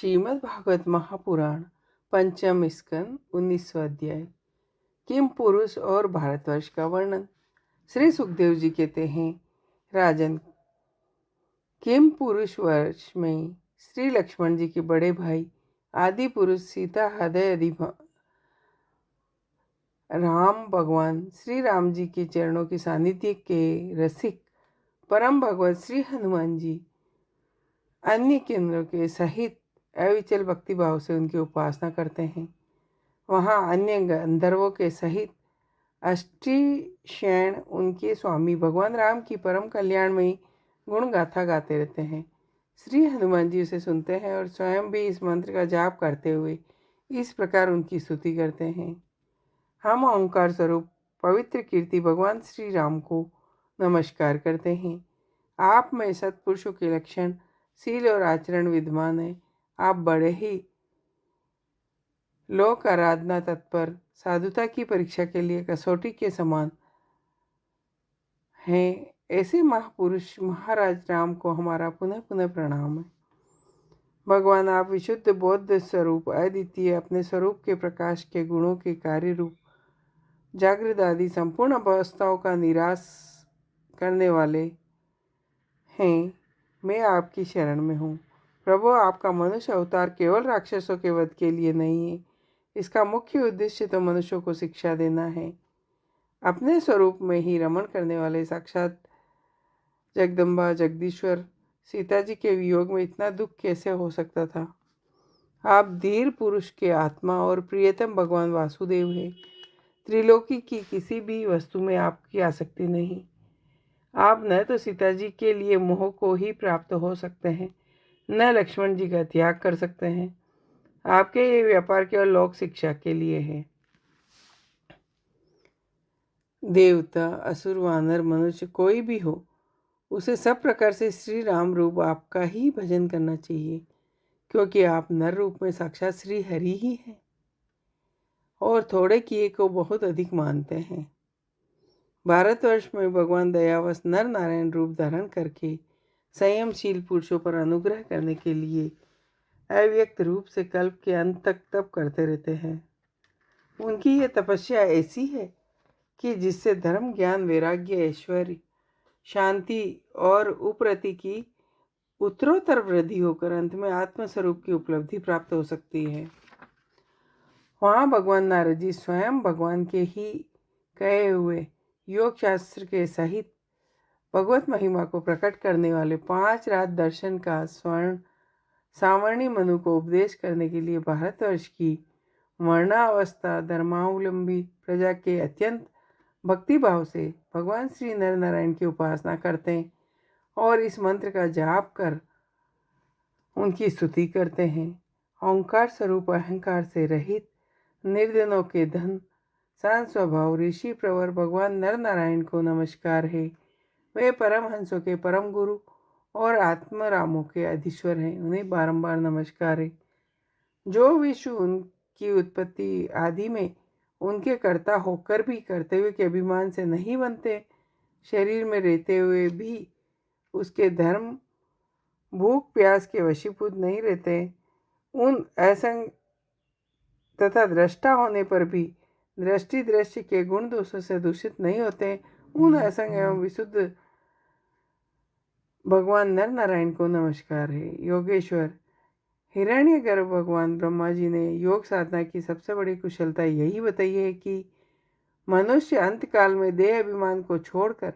श्रीमद् भागवत महापुराण पंचम स्कंद 19वां अध्याय। किम पुरुष और भारतवर्ष का वर्णन। श्री सुखदेव जी कहते हैं, राजन, किम पुरुष वर्ष में श्री लक्ष्मण जी के बड़े भाई आदि पुरुष सीता हृदय राम भगवान श्री राम जी के चरणों के सानिध्य के रसिक परम भगवत श्री हनुमान जी अन्य केंद्रों के सहित अविचल भक्ति भाव से उनकी उपासना करते हैं। वहाँ अन्य गंधर्वों के सहित अष्टशैन उनके स्वामी भगवान राम की परम कल्याणमयी गुण गाथा गाते रहते हैं। श्री हनुमान जी उसे सुनते हैं और स्वयं भी इस मंत्र का जाप करते हुए इस प्रकार उनकी स्तुति करते हैं। हम ओंकार स्वरूप पवित्र कीर्ति भगवान श्री राम को नमस्कार करते हैं। आप में सत्पुरुषों के लक्षण, शील और आचरण विद्यमान है। आप बड़े ही लोक आराधना तत्पर, साधुता की परीक्षा के लिए कसौटी के समान हैं। ऐसे महापुरुष महाराज राम को हमारा पुनः पुनः प्रणाम है। भगवान, आप विशुद्ध बौद्ध स्वरूप, अद्वितीय, अपने स्वरूप के प्रकाश के गुणों के कार्य रूप, जागृत आदि संपूर्ण अवस्थाओं का निराश करने वाले हैं। मैं आपकी शरण में हूँ। प्रभु, आपका मनुष्य अवतार केवल राक्षसों के वध के लिए नहीं है। इसका मुख्य उद्देश्य तो मनुष्यों को शिक्षा देना है। अपने स्वरूप में ही रमण करने वाले साक्षात जगदम्बा जगदीश्वर सीता जी के वियोग में इतना दुख कैसे हो सकता था। आप धीर पुरुष के आत्मा और प्रियतम भगवान वासुदेव हैं। त्रिलोकी की किसी भी वस्तु में आपकी आसक्ति नहीं। आप न तो सीता जी के लिए मोह को ही प्राप्त हो सकते हैं, न लक्ष्मण जी का त्याग कर सकते हैं। आपके ये व्यापार केवल लोक शिक्षा के लिए है। देवता, असुर, वानर, मनुष्य कोई भी हो, उसे सब प्रकार से श्री राम रूप आपका ही भजन करना चाहिए, क्योंकि आप नर रूप में साक्षात श्री हरि ही हैं और थोड़े किए को बहुत अधिक मानते हैं। भारतवर्ष में भगवान दयावश नर नारायण रूप धारण करके संयमशील पुरुषों पर अनुग्रह करने के लिए अव्यक्त रूप से कल्प के अंत तक तप करते रहते हैं। उनकी ये तपस्या ऐसी है कि जिससे धर्म, ज्ञान, वैराग्य, ऐश्वर्य, शांति और उपरति की उत्तरोत्तर वृद्धि होकर अंत में आत्मस्वरूप की उपलब्धि प्राप्त हो सकती है। वहाँ भगवान नारद जी स्वयं भगवान के ही कहे हुए योग शास्त्र के सहित भगवत महिमा को प्रकट करने वाले 5 रात दर्शन का सावर्णी मनु को उपदेश करने के लिए भारतवर्ष की वर्णावस्था धर्मावलंबी प्रजा के अत्यंत भक्तिभाव से भगवान श्री नर नारायण की उपासना करते हैं और इस मंत्र का जाप कर उनकी स्तुति करते हैं। ओंकार स्वरूप अहंकार से रहित निर्धनों के धन, शांत स्वभाव, ऋषि प्रवर भगवान नर नारायण को नमस्कार है। वे परमहंसों के परम गुरु और आत्मरामों के अधीश्वर हैं। उन्हें बारंबार नमस्कार है। जो विश्व उनकी उत्पत्ति आदि में उनके कर्ता होकर भी कर्तव्य के अभिमान से नहीं बनते, शरीर में रहते हुए भी उसके धर्म, भूख प्यास के वशीभूत नहीं रहते, उन असंग तथा दृष्टा होने पर भी दृष्टि दृश्य के गुण दोषों से दूषित नहीं होते, उन असंग एवं विशुद्ध भगवान नर नारायण को नमस्कार है। योगेश्वर हिरण्यगर्भ भगवान ब्रह्मा जी ने योग साधना की सबसे बड़ी कुशलता यही बताई है कि मनुष्य अंतकाल में देह अभिमान को छोड़कर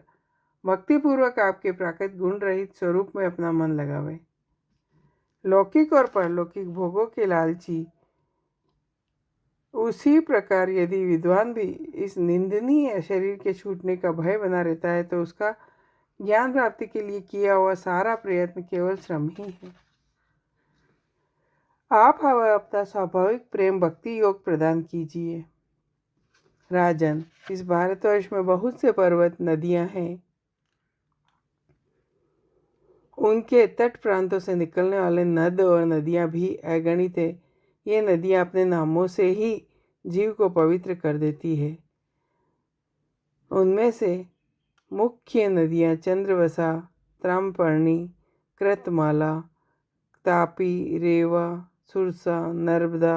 भक्तिपूर्वक आपके प्राकृत गुण रहित स्वरूप में अपना मन लगावे। लौकिक और परलौकिक भोगों के लालची उसी प्रकार यदि विद्वान भी इस निंदनीय शरीर के छूटने का भय बना रहता है, तो उसका ज्ञान प्राप्ति के लिए किया हुआ सारा प्रयत्न केवल श्रम ही है। आप हमें अपना स्वाभाविक प्रेम भक्ति योग प्रदान कीजिए। राजन, इस भारतवर्ष में बहुत से पर्वत, नदियां हैं। उनके तट प्रांतों से निकलने वाले नद और नदियां भी अगणित है। ये नदियां अपने नामों से ही जीव को पवित्र कर देती है। उनमें से मुख्य नदियां चंद्रवसा, त्रामपर्णी, कृतमाला, तापी, रेवा, सुरसा, नर्मदा,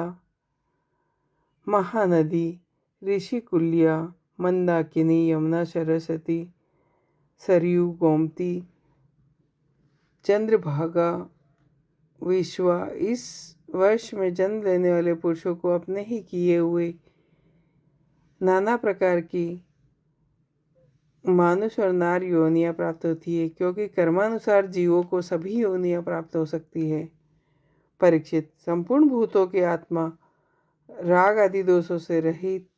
महानदी, ऋषिकुल्या, मंदाकिनी, यमुना, सरस्वती, सरयू, गोमती, चंद्रभागा, विश्वा। इस वर्ष में जन्म लेने वाले पुरुषों को अपने ही किए हुए नाना प्रकार की मानुष और नार योनियाँ प्राप्त होती है, क्योंकि कर्मानुसार जीवों को सभी योनियाँ प्राप्त हो सकती है। परीक्षित, संपूर्ण भूतों की आत्मा राग आदि दोषों से रहित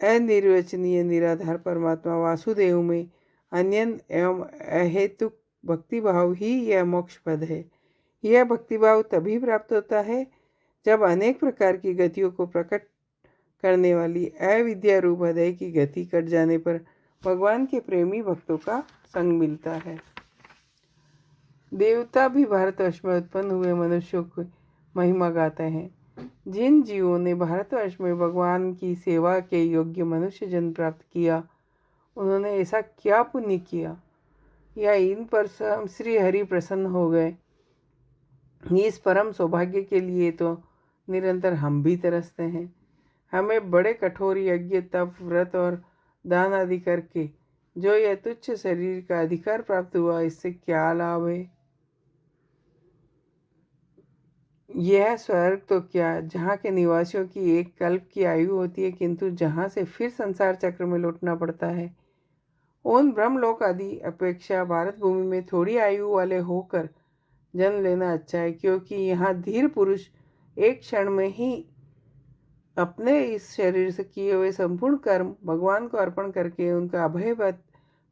अनिर्वचनीय निराधार परमात्मा वासुदेव में अन्यन एवं अहेतुक भक्तिभाव ही यह मोक्ष पद है। यह भक्तिभाव तभी प्राप्त होता है जब अनेक प्रकार की गतियों को प्रकट करने वाली अविद्या रूप हृदय की गति कट जाने पर भगवान के प्रेमी भक्तों का संग मिलता है। देवता भी भारतवर्ष में उत्पन्न हुए मनुष्यों की महिमा गाते हैं। जिन जीवों ने भारतवर्ष में भगवान की सेवा के योग्य मनुष्य जन्म प्राप्त किया, उन्होंने ऐसा क्या पुण्य किया या इन पर श्री हरि प्रसन्न हो गए। इस परम सौभाग्य के लिए तो निरंतर हम भी तरसते हैं। हमें बड़े कठोर यज्ञ, तप, व्रत और दान आदि करके जो यह तुच्छ शरीर का अधिकार प्राप्त हुआ, इससे क्या लाभ है। यह स्वर्ग तो क्या, जहाँ के निवासियों की एक कल्प की आयु होती है, किंतु जहाँ से फिर संसार चक्र में लौटना पड़ता है। उन ब्रह्मलोक आदि अपेक्षा भारत भूमि में थोड़ी आयु वाले होकर जन्म लेना अच्छा है, क्योंकि यहाँ धीर पुरुष एक क्षण में ही अपने इस शरीर से किए हुए संपूर्ण कर्म भगवान को अर्पण करके उनका अभय पद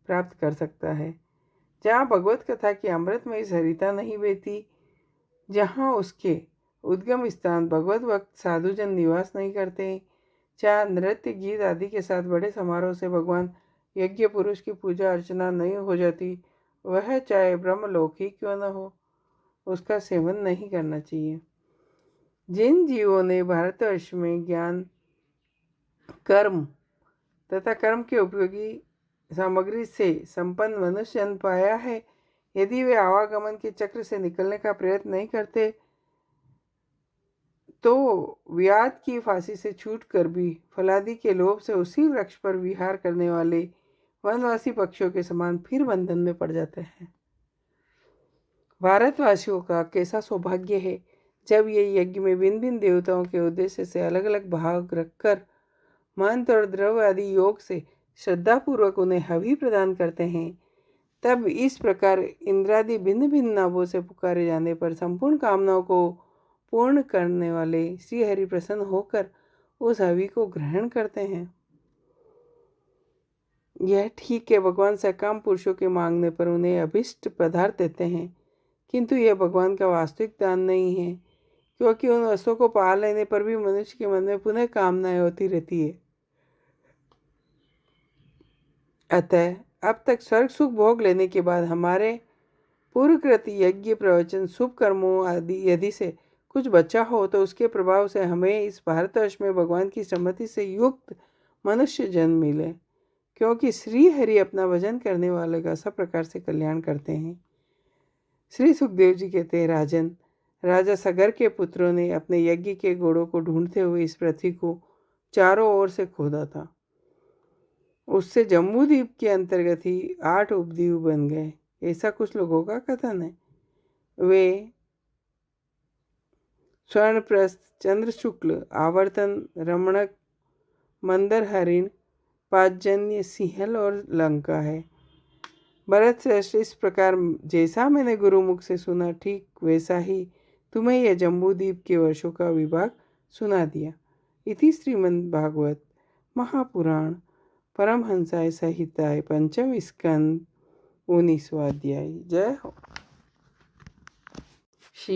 प्राप्त कर सकता है। जहाँ भगवत कथा की अमृतमयी सरिता नहीं बहती, जहाँ उसके उद्गम स्थान भगवत भक्त साधुजन निवास नहीं करते, जहाँ नृत्य, गीत आदि के साथ बड़े समारोह से भगवान यज्ञ पुरुष की पूजा अर्चना नहीं हो जाती, वह चाहे ब्रह्मलोक ही क्यों न हो, उसका सेवन नहीं करना चाहिए। जिन जीवों ने भारतवर्ष में ज्ञान, कर्म तथा कर्म के उपयोगी सामग्री से संपन्न मनुष्य जन्म पाया है, यदि वे आवागमन के चक्र से निकलने का प्रयत्न नहीं करते, तो व्याध की फांसी से छूटकर भी फलादि के लोभ से उसी वृक्ष पर विहार करने वाले वनवासी पक्षियों के समान फिर बंधन में पड़ जाते हैं। भारतवासियों का कैसा सौभाग्य है जब ये यज्ञ में भिन्न भिन्न देवताओं के उद्देश्य से अलग अलग भाग रखकर मंत्र और द्रव्य आदि योग से श्रद्धापूर्वक उन्हें हवि प्रदान करते हैं। तब इस प्रकार इंद्रादि भिन्न भिन्न नाभों से पुकारे जाने पर संपूर्ण कामनाओं को पूर्ण करने वाले श्री हरि प्रसन्न होकर उस हवि को ग्रहण करते हैं। यह ठीक है, भगवान सकाम पुरुषों के मांगने पर उन्हें अभिष्ट पदार्थ देते हैं, किंतु यह भगवान का वास्तविक दान नहीं है, क्योंकि उन वस्तुओं को पा लेने पर भी मनुष्य के मन में पुनः कामनाएं होती रहती है। अतः अब तक स्वर्ग सुख भोग लेने के बाद हमारे पूर्वकृत यज्ञ, प्रवचन, शुभ कर्मों आदि यदि से कुछ बचा हो, तो उसके प्रभाव से हमें इस भारतवर्ष में भगवान की सम्मति से युक्त मनुष्य जन्म मिले, क्योंकि श्री हरि अपना भजन करने वाले का सब प्रकार से कल्याण करते हैं। श्री सुखदेव जी कहते हैं, राजन, राजा सगर के पुत्रों ने अपने यज्ञ के घोड़ों को ढूंढते हुए इस पृथ्वी को चारों ओर से खोदा था। उससे जम्बूद्वीप के अंतर्गत ही 8 उपद्वीप बन गए, ऐसा कुछ लोगों का कथन है। वे स्वर्णप्रस्थ, चंद्र शुक्ल, आवर्तन, रमणक, मंदर हरिण, पांचजन्य, सिंहल और लंका है। भरत श्रेष्ठ, इस प्रकार जैसा मैंने गुरुमुख से सुना, ठीक वैसा ही तुम्हें यह जम्बूद्वीप के वर्षों का विभाग सुना दिया। इति श्रीमद् भागवत महापुराण परमहंसाय संहिताय पंचम स्कंद 19वां अध्याय। जय हो।